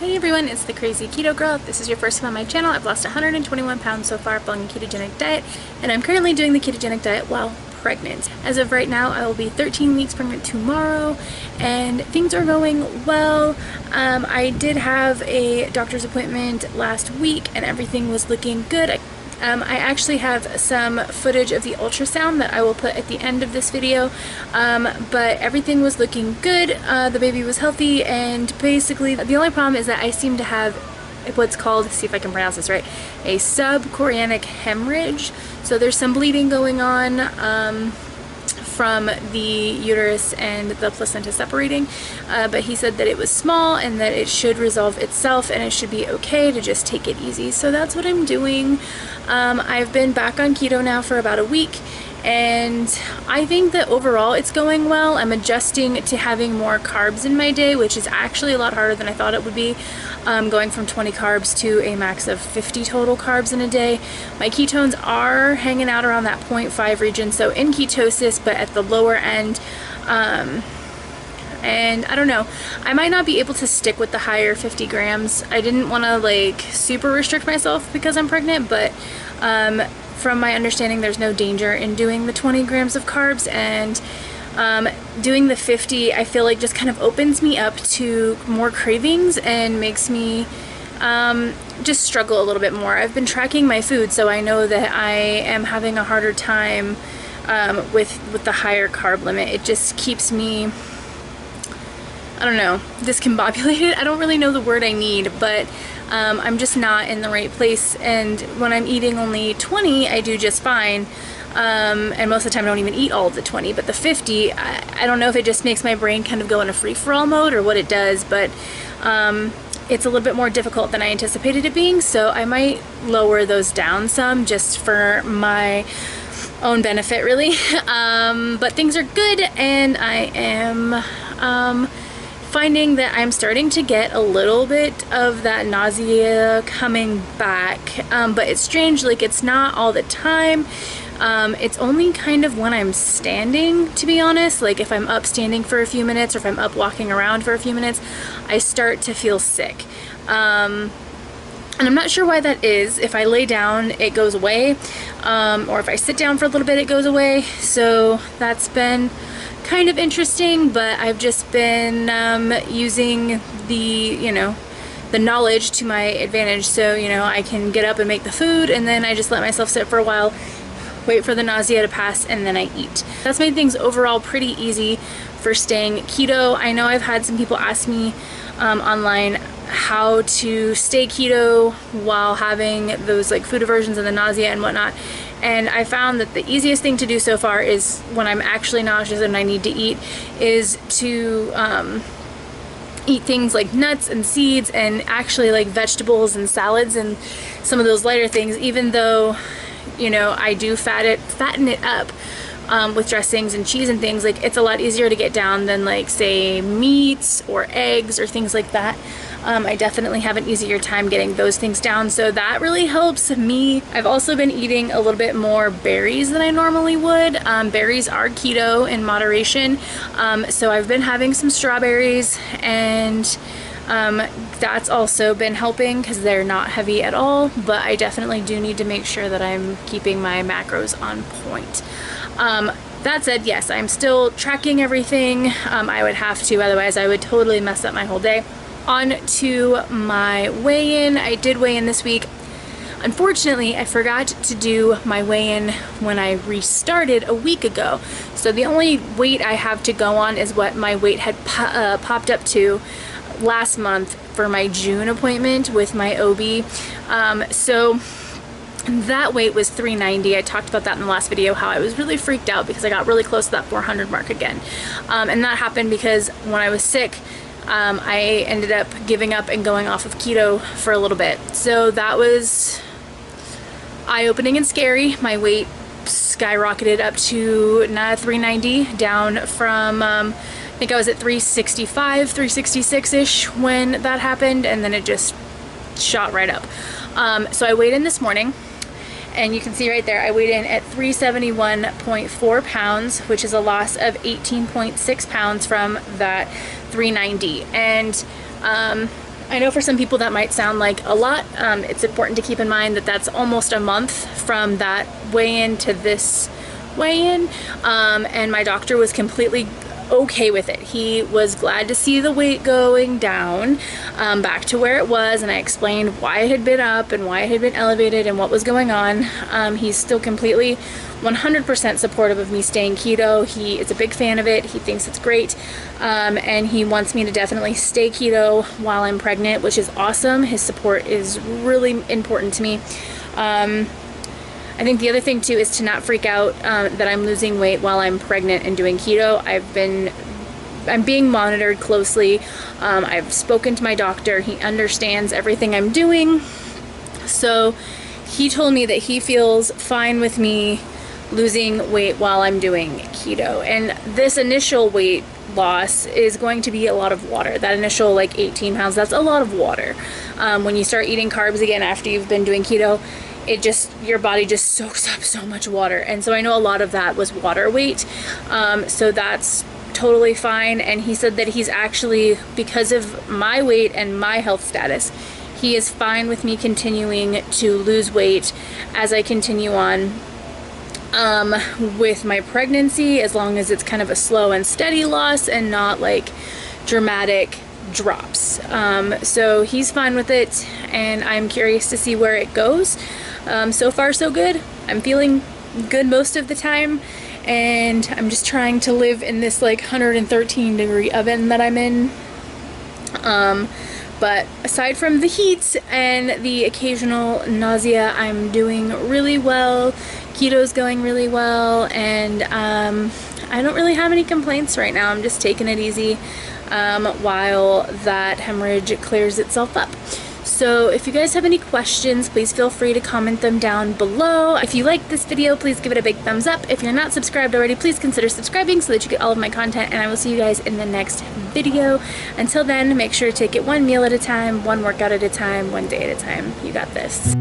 Hey everyone, it's the Crazy Keto Girl. If this is your first time on my channel, I've lost 121 pounds so far following a ketogenic diet, and I'm currently doing the ketogenic diet while pregnant. As of right now, I will be 13 weeks pregnant tomorrow, and things are going well. I did have a doctor's appointment last week, and everything was looking good. I actually have some footage of the ultrasound that I will put at the end of this video, but everything was looking good. The baby was healthy, and basically the only problem is that I seem to have what's called, see if I can pronounce this right, a subchorionic hemorrhage. So there's some bleeding going on from the uterus and the placenta separating, but he said that it was small and that it should resolve itself and it should be okay to just take it easy. So that's what I'm doing. I've been back on keto now for about a week, and I think that overall it's going well. I'm adjusting to having more carbs in my day, which is actually a lot harder than I thought it would be, going from 20 carbs to a max of 50 total carbs in a day. My ketones are hanging out around that 0.5 region, so in ketosis, but at the lower end. And I don't know, I might not be able to stick with the higher 50 grams. I didn't want to like super restrict myself because I'm pregnant, but from my understanding there's no danger in doing the 20 grams of carbs, and doing the 50 I feel like just kind of opens me up to more cravings and makes me just struggle a little bit more. I've been tracking my food, so I know that I am having a harder time with the higher carb limit. It just keeps me, I don't know, discombobulated. I don't really know the word I need, but I'm just not in the right place, and when I'm eating only 20 I do just fine, and most of the time I don't even eat all of the 20, but the 50, I don't know if it just makes my brain kind of go in a free-for-all mode or what it does, but it's a little bit more difficult than I anticipated it being, so I might lower those down some just for my own benefit, really. But things are good, and I am finding that I'm starting to get a little bit of that nausea coming back, but it's strange, like it's not all the time. It's only kind of when I'm standing, to be honest. Like if I'm up standing for a few minutes, or if I'm up walking around for a few minutes, I start to feel sick. And I'm not sure why that is. If I lay down, it goes away, or if I sit down for a little bit, it goes away. So that's been kind of interesting, but I've just been using the knowledge to my advantage. So I can get up and make the food, and then I just let myself sit for a while, wait for the nausea to pass, and then I eat. That's made things overall pretty easy for staying keto. I know I've had some people ask me online how to stay keto while having those like food aversions and the nausea and whatnot, and I found that the easiest thing to do so far is, when I'm actually nauseous and I need to eat, is to eat things like nuts and seeds, and actually like vegetables and salads and some of those lighter things, even though I do fatten it up with dressings and cheese and things. Like it's a lot easier to get down than like say meats or eggs or things like that. I definitely have an easier time getting those things down, so that really helps me. I've also been eating a little bit more berries than I normally would. Berries are keto in moderation, so I've been having some strawberries, and that's also been helping because they're not heavy at all, but I definitely do need to make sure that I'm keeping my macros on point. That said, yes, I'm still tracking everything. I would have to, otherwise I would totally mess up my whole day. On to my weigh-in. I did weigh in this week. Unfortunately, I forgot to do my weigh-in when I restarted a week ago. So the only weight I have to go on is what my weight had popped up to last month for my June appointment with my OB. So that weight was 390. I talked about that in the last video, how I was really freaked out because I got really close to that 400 mark again. And that happened because when I was sick, I ended up giving up and going off of keto for a little bit. So that was eye-opening and scary. My weight skyrocketed up to 390, down from I think I was at 365, 366-ish when that happened, and then it just shot right up. So I weighed in this morning, and you can see right there I weighed in at 371.4 pounds, which is a loss of 18.6 pounds from that 390. And I know for some people that might sound like a lot. It's important to keep in mind that that's almost a month from that weigh-in to this weigh-in, and my doctor was completely okay with it. He was glad to see the weight going down back to where it was, and I explained why it had been up and why it had been elevated and what was going on. He's still completely 100% supportive of me staying keto. He is a big fan of it. He thinks it's great, and he wants me to definitely stay keto while I'm pregnant, which is awesome. His support is really important to me. I think the other thing too is to not freak out that I'm losing weight while I'm pregnant and doing keto. I'm being monitored closely. I've spoken to my doctor. He understands everything I'm doing. So he told me that he feels fine with me losing weight while I'm doing keto. And this initial weight loss is going to be a lot of water. That initial like 18 pounds, that's a lot of water. When you start eating carbs again after you've been doing keto, your body just soaks up so much water. And so I know a lot of that was water weight. So that's totally fine. And he said that he's actually, because of my weight and my health status, he is fine with me continuing to lose weight as I continue on with my pregnancy, as long as it's kind of a slow and steady loss and not like dramatic drops. So he's fine with it, and I'm curious to see where it goes. So far so good. I'm feeling good most of the time, and I'm just trying to live in this like 113 degree oven that I'm in. But aside from the heat and the occasional nausea, I'm doing really well. Keto's going really well, and I don't really have any complaints right now. I'm just taking it easy while that hemorrhage clears itself up. So if you guys have any questions, please feel free to comment them down below. If you liked this video, please give it a big thumbs up. If you're not subscribed already, please consider subscribing so that you get all of my content, and I will see you guys in the next video. Until then, make sure to take it one meal at a time, one workout at a time, one day at a time. You got this.